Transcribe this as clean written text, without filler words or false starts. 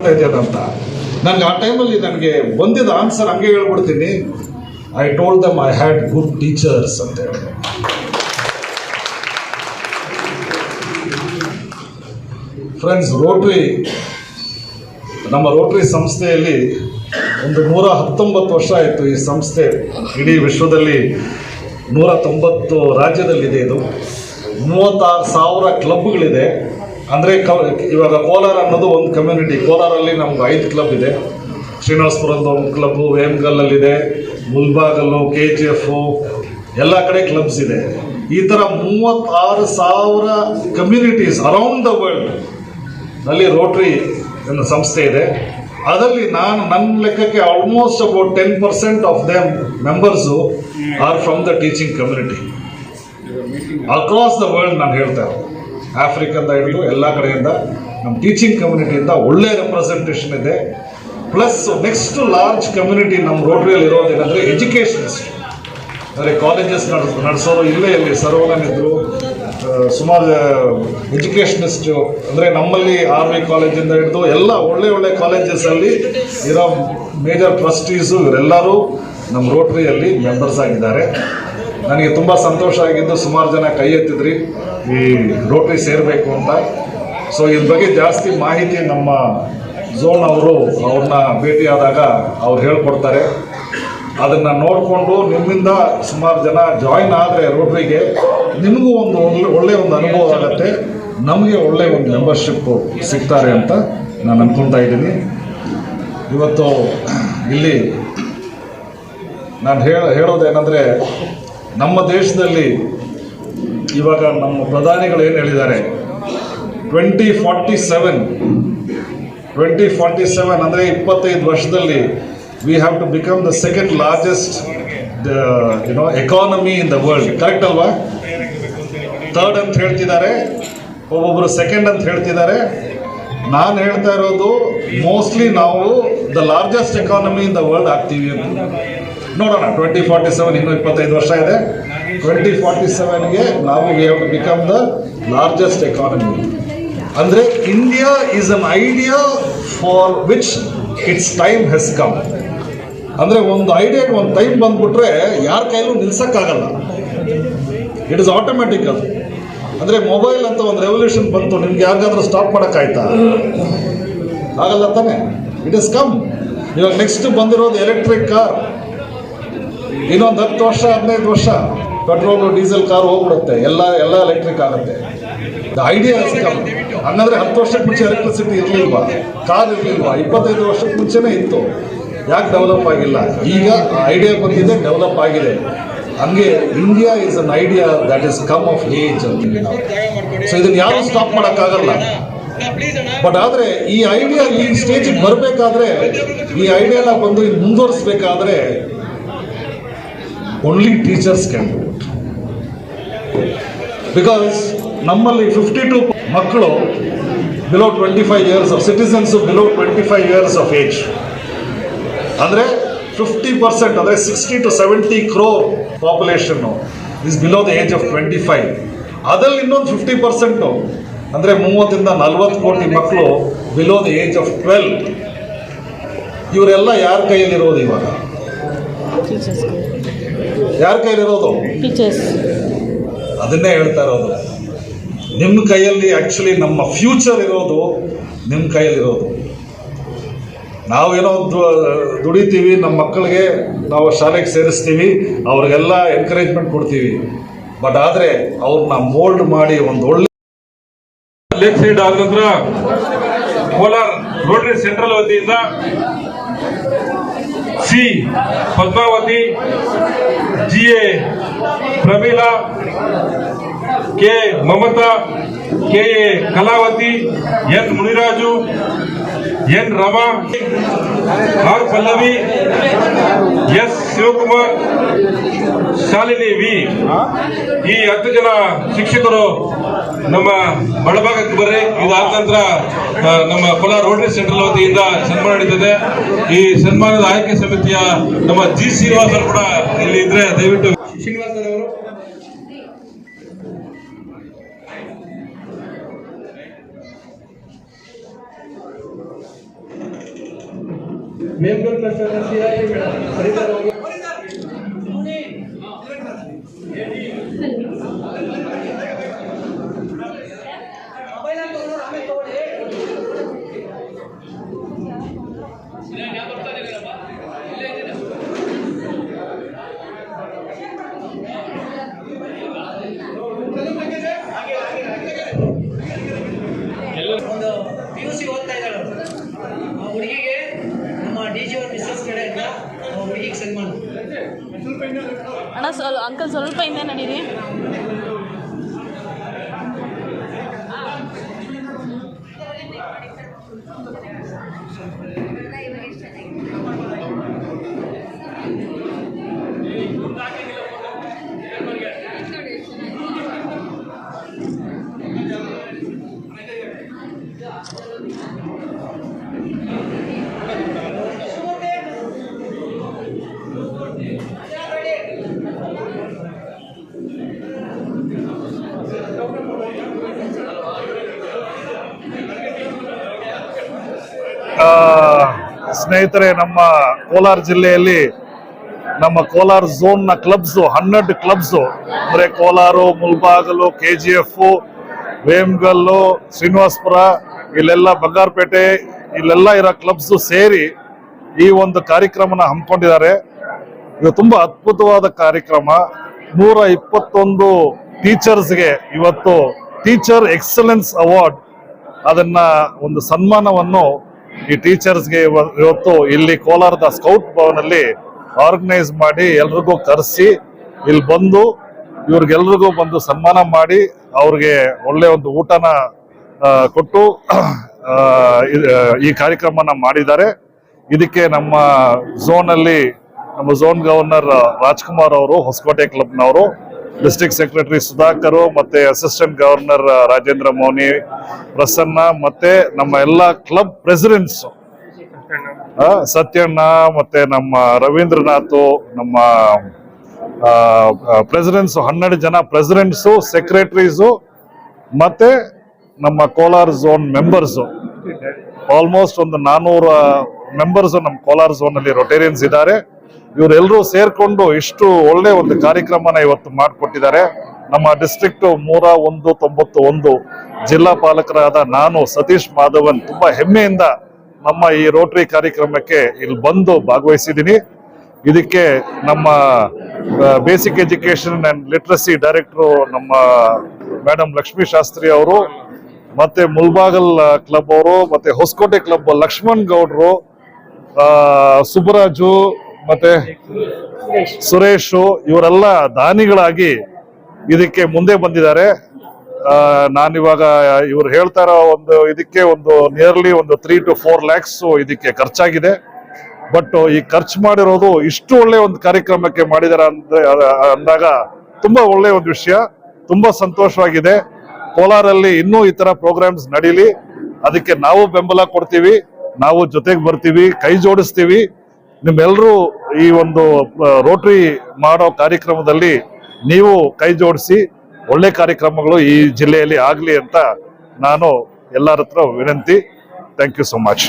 ಅಂತ ನನಗೆ ಆ ಟೈಮಲ್ಲಿ ನನಗೆ ಬಂದಿದ್ದ ಆನ್ಸರ್ ಹಂಗೆ ಹೇಳ್ಬಿಡ್ತೀನಿ. I told them I had good teachers ಅಂತ ಹೇಳಿದೆ. ಫ್ರೆಂಡ್ಸ್, ನಮ್ಮ ರೋಟ್ರಿ ಸಂಸ್ಥೆಯಲ್ಲಿ ಒಂದು 119 ವರ್ಷ ಆಯಿತು. ಈ ಸಂಸ್ಥೆ ಇಡೀ ವಿಶ್ವದಲ್ಲಿ 190 ರಾಜ್ಯದಲ್ಲಿದೆ. ಇದು 36,000 ಕ್ಲಬ್ಗಳಿದೆ. ಅಂದರೆ ಇವಾಗ ಕೋಲಾರ ಅನ್ನೋದು ಒಂದು ಕಮ್ಯುನಿಟಿ. ಕೋಲಾರಲ್ಲಿ ನಮ್ಗೆ 5 ಕ್ಲಬ್ ಇದೆ. ಶ್ರೀನಿವಾಸಪುರದ ಒಂದು ಕ್ಲಬ್ಬು, ವೇಮಗಲ್ಲಲ್ಲಿದೆ, ಮುಲ್ಬಾಗಲ್ಲು, KGF, ಎಲ್ಲ ಕಡೆ ಕ್ಲಬ್ಸ್ ಇದೆ. ಈ ಥರ 36,000 ಕಮ್ಯುನಿಟೀಸ್ ಅರೌಂಡ್ ದ ವರ್ಲ್ಡ್ ನಲ್ಲಿ ರೋಟ್ರಿ ಅನ್ನೋ ಸಂಸ್ಥೆ ಇದೆ. ಅದರಲ್ಲಿ ನನ್ನ ಲೆಕ್ಕಕ್ಕೆ almost about 10% of them members are from the teaching community across the world. ನಾನು ಹೇಳ್ತಾ ಇರೋದು ಆಫ್ರಿಕಂದ ಹಿಡಿದು ಎಲ್ಲ ಕಡೆಯಿಂದ ನಮ್ಮ ಟೀಚಿಂಗ್ ಕಮ್ಯುನಿಟಿಯಿಂದ ಒಳ್ಳೆ ರೆಪ್ರೆಸೆಂಟೇಷನ್ ಇದೆ. ಪ್ಲಸ್ ನೆಕ್ಸ್ಟ್ ಲಾರ್ಜ್ ಕಮ್ಯುನಿಟಿ ನಮ್ಮ ರೋಟ್ರಿಯಲ್ಲಿ ಇರೋದೇನೆಂದರೆ ಎಜುಕೇಷನಿಸ್ಟ್. ಅಂದರೆ ಕಾಲೇಜಸ್ ನಡೆಸೋರು ಇಲ್ಲೇ ಇಲ್ಲಿ ಸರ್ವನನಿದ್ರು, ಸುಮಾರು ಎಜುಕೇಷನಿಸ್ಟ್. ಅಂದರೆ ನಮ್ಮಲ್ಲಿ RV ಕಾಲೇಜಿಂದ ಹಿಡಿದು ಎಲ್ಲ ಒಳ್ಳೆ ಕಾಲೇಜಸಲ್ಲಿ ಇರೋ ಮೇಜರ್ ಟ್ರಸ್ಟೀಸು ಇವರೆಲ್ಲರೂ ನಮ್ಮ ರೋಟ್ರಿಯಲ್ಲಿ ಮೆಂಬರ್ಸ್ ಆಗಿದ್ದಾರೆ. ನನಗೆ ತುಂಬ ಸಂತೋಷ ಆಗಿದ್ದು, ಸುಮಾರು ಜನ ಕೈ ಎತ್ತಿದ್ರಿ ಈ ರೋಟ್ರಿ ಸೇರಬೇಕು ಅಂತ. ಸೊ ಇದ್ರ ಬಗ್ಗೆ ಜಾಸ್ತಿ ಮಾಹಿತಿ ನಮ್ಮ ಝೋನ್ ಅವ್ರನ್ನ ಭೇಟಿಯಾದಾಗ ಅವ್ರು ಹೇಳ್ಕೊಡ್ತಾರೆ. ಅದನ್ನು ನೋಡಿಕೊಂಡು ನಿಮ್ಮಿಂದ ಸುಮಾರು ಜನ ಜಾಯಿನ್ ಆದರೆ ರೋಟ್ರಿಗೆ ನಿಮಗೂ ಒಂದು ಒಳ್ಳೆ ಅನುಭವ ಆಗುತ್ತೆ, ನಮಗೆ ಒಳ್ಳೆ ಒಂದು ಮೆಂಬರ್ಶಿಪ್ಪು ಸಿಗ್ತಾರೆ ಅಂತ ನಾನು ಅಂದ್ಕೊಳ್ತಾ ಇದ್ದೀನಿ. ಇವತ್ತು ಇಲ್ಲಿ ನಾನು ಹೇಳೋದೇನೆಂದರೆ, ನಮ್ಮ ದೇಶದಲ್ಲಿ ಇವಾಗ ನಮ್ಮ ಪ್ರಧಾನಿಗಳು ಏನು ಹೇಳಿದ್ದಾರೆ, 2047 ಅಂದರೆ 25 ವರ್ಷದಲ್ಲಿ we have to become the second largest economy in the world. Correct ಅಲ್ವಾ? ಥರ್ಡ್ ಅಂತ ಹೇಳ್ತಿದ್ದಾರೆ, ಒಬ್ಬೊಬ್ಬರು ಸೆಕೆಂಡ್ ಅಂತ ಹೇಳ್ತಿದ್ದಾರೆ. ನಾನು ಹೇಳ್ತಾ ಇರೋದು ಮೋಸ್ಟ್ಲಿ ನಾವು the largest economy in the world ಆಗ್ತೀವಿ ಅಂತ. ನೋಡೋಣ, 2047 ಇನ್ನೂ 25 ವರ್ಷ ಇದೆ. 2047ಗೆ ನಾವು we have to become the largest economy. ಅಂದರೆ India is an idea for which its time has come. ಅಂದರೆ ಒಂದು ಐಡಿಯಾಗೆ ಒಂದು ಟೈಮ್ ಬಂದ್ಬಿಟ್ರೆ ಯಾರ ಕೈಲೂ ನಿಲ್ಸೋಕ್ಕಾಗಲ್ಲ. It is automatic. ಅದು ಅಂದರೆ ಮೊಬೈಲ್ ಅಂತ ಒಂದು ರೆವಲ್ಯೂಷನ್ ಬಂತು, ನಿಮ್ಗೆ ಯಾರಿಗಾದ್ರೂ ಸ್ಟಾಪ್ ಮಾಡೋಕ್ಕಾಯ್ತಾ? ಆಗಲ್ಲ ತಾನೆ. It is come. ಇವಾಗ ನೆಕ್ಸ್ಟ್ ಬಂದಿರೋದು ಎಲೆಕ್ಟ್ರಿಕ್ ಕಾರ್. ಇನ್ನೊಂದು 10 ವರ್ಷ 15 ವರ್ಷ ಪೆಟ್ರೋಲು ಡೀಸೆಲ್ ಕಾರ್ ಹೋಗ್ಬಿಡುತ್ತೆ, ಎಲ್ಲ ಎಲೆಕ್ಟ್ರಿಕ್ ಆಗುತ್ತೆ. The idea is come. ಹಂಗಂದ್ರೆ 10 ವರ್ಷಕ್ಕೆ ಮುಂಚೆ ಎಲೆಕ್ಟ್ರಿಸಿಟಿ ಇರಲಿಲ್ವಾ? ಕಾರ್ ಇರಲಿಲ್ವಾ? 25 ವರ್ಷಕ್ಕೆ ಮುಂಚೆನೇ ಇತ್ತು. ಯಾಕೆ ಡೆವಲಪ್ ಆಗಿಲ್ಲ? ಈಗ ಐಡಿಯಾ ಬಂದಿದೆ, ಡೆವಲಪ್ ಆಗಿದೆ. ಹಂಗೆ India is an idea that is come of age ಅಂತೀವಿ ನಾವು. ಸೊ ಇದನ್ನು ಯಾರೂ ಸ್ಟಾಪ್ ಮಾಡೋಕ್ಕಾಗಲ್ಲ. ಬಟ್ ಆದರೆ ಈ ಐಡಿಯಾ ಈ ಸ್ಟೇಜಿಗೆ ಬರಬೇಕಾದ್ರೆ, ಈ ಐಡಿಯಾನ ಬಂದು ಇಲ್ಲಿ ಮುಂದುವರಿಸಬೇಕಾದ್ರೆ only teachers can do it. Because ನಮ್ಮಲ್ಲಿ 52 ಮಕ್ಕಳು below 25 years of citizens, below 25 years of age. ಅಂದರೆ 50%, ಅಂದರೆ 60 to 70 crore population is below the age of 25. ಅದರಲ್ಲಿ ಇನ್ನೊಂದು 50%, ಅಂದರೆ 30 ಇಂದ 40 ಕೋಟಿ ಮಕ್ಕಳು ಬಿಲೋ ದ ಏಜ್ ಆಫ್ 12. ಇವರೆಲ್ಲ ಯಾರ ಕೈಯಲ್ಲಿರೋದು? ಇವಾಗ ಯಾರ ಕೈಯಲ್ಲಿರೋದು? ಟೀಚರ್ಸ್. ಅದನ್ನೇ ಹೇಳ್ತಾ ಇರೋದು. ನಿಮ್ಮ ಕೈಯಲ್ಲಿ ಆ್ಯಕ್ಚುಲಿ ನಮ್ಮ ಫ್ಯೂಚರ್ ಇರೋದು ನಿಮ್ಮ ಕೈಯಲ್ಲಿರೋದು. ನಾವೇನೋ ದುಡಿತೀವಿ, ನಮ್ಮ ಮಕ್ಕಳಿಗೆ ನಾವು ಶಾಲೆಗೆ ಸೇರಿಸ್ತೀವಿ, ಅವ್ರಿಗೆಲ್ಲ ಎನ್ಕರೇಜ್ಮೆಂಟ್ ಕೊಡ್ತೀವಿ. ಬಟ್ ಆದರೆ ಅವ್ರನ್ನ ಮೋಲ್ಡ್ ಮಾಡಿ ಒಂದು ಒಳ್ಳೆ ಲೆಫ್ಟ್ ಸೈಡ್ ಆದ ನಂತರ ಕೋಲಾರ ರೋಟರಿ ಸೆಂಟ್ರಲ್ ವತಿಯಿಂದ C Padmavathi, GA Pramila, K Mamatha, KA Kalavathi, N Muniraju, N Rama, R Pallavi, S Shivakumar, Shalini V, ಈ 10 ಜನ ಶಿಕ್ಷಕರು ನಮ್ಮ ಬಡಭಾಗಕ್ಕೆ ಬರ್ರಿ. ಇದಾದ ನಂತರ ನಮ್ಮ ಕೋಲಾರ ರೋಟರಿ ಸೆಂಟ್ರಲ್ ವತಿಯಿಂದ ಸನ್ಮಾನ ನಡೀತದೆ. ಈ ಸನ್ಮಾನದ ಆಯ್ಕೆ ಸಮಿತಿಯ ನಮ್ಮ G ಶ್ರೀನಿವಾಸ್ ಅವರು ಕೂಡ ಇಲ್ಲಿ ಇದ್ರೆ ದಯವಿಟ್ಟು. ಶ್ರೀನಿವಾಸ್ ಅವರು ಮೇಲ್ಗಲ್ ಕ್ಲಸ್ಟರ್ ಸಿಆರ್ಪಿ ಸರಿತಾರ ಅವರು ಒಂದು PUC ಓದ್ತಾ ಇದ್ದಾಳೆ ಆ ಹುಡುಗಿಗೆ ನಮ್ಮ DG ಅವ್ರ ಮಿಸ್ಸಸ್ ಕಡೆಯಿಂದ ಆ ಹುಡುಗಿಗೆ ಸನ್ಮಾನ. ಅಣ್ಣ ಅಂಕಲ್ ಸ್ವಲ್ಪ ಹಿಂದೆ ನಡೀರಿ. ಸ್ನೇಹಿತರೆ, ನಮ್ಮ ಕೋಲಾರ ಜಿಲ್ಲೆಯಲ್ಲಿ ನಮ್ಮ ಕೋಲಾರ ಝೋನ್ನ ಕ್ಲಬ್ಸ್ 100 ಕ್ಲಬ್ಸ್ ಅಂದ್ರೆ ಕೋಲಾರ, ಮುಲ್ಬಾಗಲು, KGF, ವೇಮಗಲ್ಲು, ಶ್ರೀನಿವಾಸಪುರ, ಇಲ್ಲೆಲ್ಲ ಬಂಗಾರಪೇಟೆ, ಇಲ್ಲೆಲ್ಲ ಇರೋ ಕ್ಲಬ್ಸ್ ಸೇರಿ ಈ ಒಂದು ಕಾರ್ಯಕ್ರಮನ ಹಮ್ಮಿಕೊಂಡಿದ್ದಾರೆ. ಇದು ತುಂಬಾ ಅದ್ಭುತವಾದ ಕಾರ್ಯಕ್ರಮ. 121 ಟೀಚರ್ಸ್ಗೆ ಇವತ್ತು ಟೀಚರ್ ಎಕ್ಸಲೆನ್ಸ್ ಅವಾರ್ಡ್, ಅದನ್ನ ಒಂದು ಸನ್ಮಾನವನ್ನು ಈ ಟೀಚರ್ಸ್ಗೆ ಇವತ್ತು ಇಲ್ಲಿ ಕೋಲಾರದ ಸ್ಕೌಟ್ ಭವನಲ್ಲಿ ಆರ್ಗನೈಸ್ ಮಾಡಿ ಎಲ್ರಿಗೂ ಕರೆಸಿ ಇಲ್ಲಿ ಬಂದು ಇವ್ರಿಗೆಲ್ರಿಗೂ ಬಂದು ಸನ್ಮಾನ ಮಾಡಿ ಅವ್ರಿಗೆ ಒಳ್ಳೆ ಒಂದು ಊಟನ ಕೊಟ್ಟು ಈ ಕಾರ್ಯಕ್ರಮನ ಮಾಡಿದ್ದಾರೆ. ಇದಕ್ಕೆ ನಮ್ಮ ಝೋನಲ್ಲಿ ನಮ್ಮ ಝೋನ್ ಗವರ್ನರ್ ರಾಜ್ಕುಮಾರ್ ಅವರು, ಹೊಸಕೋಟೆ ಕ್ಲಬ್ನವರು, ಡಿಸ್ಟ್ರಿಕ್ಟ್ ಸೆಕ್ರೆಟರಿ ಸುಧಾಕರ್, ಮತ್ತೆ ಅಸಿಸ್ಟೆಂಟ್ ಗವರ್ನರ್ ರಾಜೇಂದ್ರ ಮೌನಿ, ಪ್ರಸನ್ನ, ಮತ್ತೆ ನಮ್ಮ ಎಲ್ಲ ಕ್ಲಬ್ ಪ್ರೆಸಿಡೆಂಟ್ಸ್ ಸತ್ಯಣ್ಣ, ಮತ್ತೆ ನಮ್ಮ ರವೀಂದ್ರನಾಥ್, ನಮ್ಮ ಪ್ರೆಸಿಡೆಂಟ್ಸ್ 12 ಜನ ಪ್ರೆಸಿಡೆಂಟ್ಸು, ಸೆಕ್ರೆಟರೀಸು, ಮತ್ತೆ ನಮ್ಮ ಕೋಲಾರ ಝೋನ್ ಮೆಂಬರ್ಸು ಆಲ್ಮೋಸ್ಟ್ ಒಂದು 400 ಮೆಂಬರ್ಸ್ ನಮ್ಮ ಕೋಲಾರ ಝೋನ್ ಅಲ್ಲಿ ರೊಟೇರಿಯನ್ಸ್ ಇದ್ದಾರೆ. ಇವರೆಲ್ಲರೂ ಸೇರ್ಕೊಂಡು ಇಷ್ಟು ಒಳ್ಳೆ ಒಂದು ಕಾರ್ಯಕ್ರಮನ ಇವತ್ತು ಮಾಡಿಕೊಟ್ಟಿದ್ದಾರೆ. ನಮ್ಮ ಡಿಸ್ಟ್ರಿಕ್ಟ್ 191 ಜಿಲ್ಲಾ ಪಾಲಕರಾದ ನಾನು ಸತೀಶ್ ಮಾಧವನ್ ತುಂಬಾ ಹೆಮ್ಮೆಯಿಂದ ನಮ್ಮ ಈ ರೋಟರಿ ಕಾರ್ಯಕ್ರಮಕ್ಕೆ ಇಲ್ಲಿ ಬಂದು ಭಾಗವಹಿಸಿದ್ದೀನಿ. ಇದಕ್ಕೆ ನಮ್ಮ basic education and literacy director ನಮ್ಮ ಮೇಡಮ್ ಲಕ್ಷ್ಮೀ ಶಾಸ್ತ್ರಿ ಅವರು, ಮತ್ತೆ ಮುಲ್ಬಾಗಲ್ ಕ್ಲಬ್ ಅವರು, ಮತ್ತೆ ಹೊಸಕೋಟೆ ಕ್ಲಬ್ ಲಕ್ಷ್ಮಣ್ ಗೌಡ್ರು, ಸುಬ್ಬರಾಜು, ಮತ್ತೆ ಸುರೇಶ್, ಇವರೆಲ್ಲ ದಾನಿಗಳಾಗಿ ಇದಕ್ಕೆ ಮುಂದೆ ಬಂದಿದ್ದಾರೆ. ನಾನಿವಾಗ ಇವ್ರು ಹೇಳ್ತಾ ಇರೋ ಇದಕ್ಕೆ ನಿಯರ್ಲಿ 3 to 4 lakhs ಇದಕ್ಕೆ ಖರ್ಚಾಗಿದೆ. ಬಟ್ ಈ ಖರ್ಚು ಮಾಡಿರೋದು ಇಷ್ಟು ಒಳ್ಳೆ ಒಂದು ಕಾರ್ಯಕ್ರಮಕ್ಕೆ ಮಾಡಿದಾರೆ ಅಂದಾಗ ತುಂಬಾ ಒಳ್ಳೆ ಒಂದು ವಿಷಯ, ತುಂಬಾ ಸಂತೋಷವಾಗಿದೆ. ಕೋಲಾರಲ್ಲಿ ಇನ್ನೂ ಈ ತರ ಪ್ರೋಗ್ರಾಮ್ಸ್ ನಡೀಲಿ, ಅದಕ್ಕೆ ನಾವು ಬೆಂಬಲ ಕೊಡ್ತೀವಿ, ನಾವು ಜೊತೆಗೆ ಬರ್ತೀವಿ, ಕೈ ಜೋಡಿಸ್ತೀವಿ. ನಿಮ್ಮೆಲ್ಲರೂ ಈ ಒಂದು ರೋಟರಿ ಮಾಡೋ ಕಾರ್ಯಕ್ರಮದಲ್ಲಿ ನೀವು ಕೈ ಜೋಡಿಸಿ ಒಳ್ಳೆ ಕಾರ್ಯಕ್ರಮಗಳು ಈ ಜಿಲ್ಲೆಯಲ್ಲಿ ಆಗ್ಲಿ ಅಂತ ನಾನು ಎಲ್ಲರ ಹತ್ರ ವಿನಂತಿ. Thank you so much.